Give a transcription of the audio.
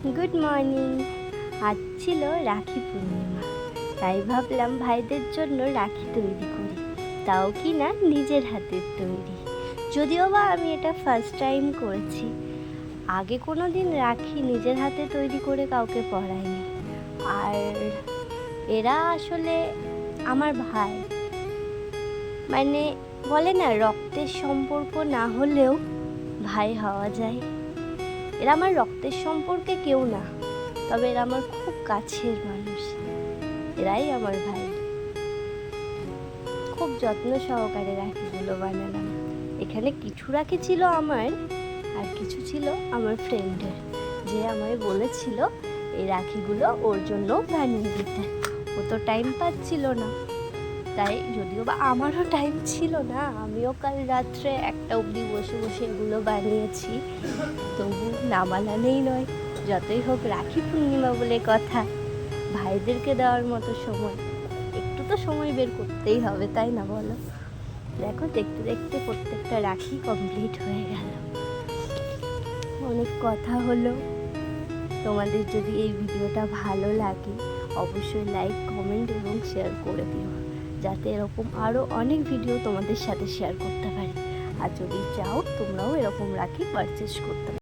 Good morning. আজ ছিল রাখি পূর্ণিমা, তাই ভাবলাম ভাইদের জন্য রাখি তৈরি করি, তাও কি না নিজের হাতের তৈরি। যদিও বা আমি এটা ফার্স্ট টাইম করেছি, আগে কোনো দিন রাখি নিজের হাতে তৈরি করে কাউকে পরাইনি। আর এরা আসলে আমার ভাই, মানে বলে না রক্তের সম্পর্ক না হলেও ভাই হওয়া যায়। এরা আমার রক্তের সম্পর্কে কেউ না, তবে এরা আমার খুব কাছের মানুষ, এরাই আমার ভাই। খুব যত্ন সহকারে রাখিগুলো বানালাম। এখানে কিছু রাখি ছিল আমার, আর কিছু ছিল আমার ফ্রেন্ডের, যে আমায় বলেছিল এই রাখিগুলো ওর জন্য বানিয়ে দিতে। ও তো টাইম পাচ্ছিল না, তাই যদিও বা আমারও টাইম ছিল না, আমিও কাল রাত্রে 1টা অবধি বসে বসে এগুলো বানিয়েছি। তবু না বানালেই নয়, যতই হোক রাখি পূর্ণিমা বলে কথা, ভাইদেরকে দেওয়ার মতো সময় একটু তো সময় বের করতেই হবে, তাই না বলো? দেখো দেখতে দেখতে প্রত্যেকটা রাখি কমপ্লিট হয়ে গেল। অনেক কথা হলো। তোমাদের যদি এই ভিডিওটা ভালো লাগে অবশ্যই লাইক, কমেন্ট এবং শেয়ার করে দিও, যাতে এরকম আরও অনেক ভিডিও তোমাদের সাথে শেয়ার করতে পারি। আর যদি চাও তোমরাও এরকম রাখি পারচেস করতে পারো।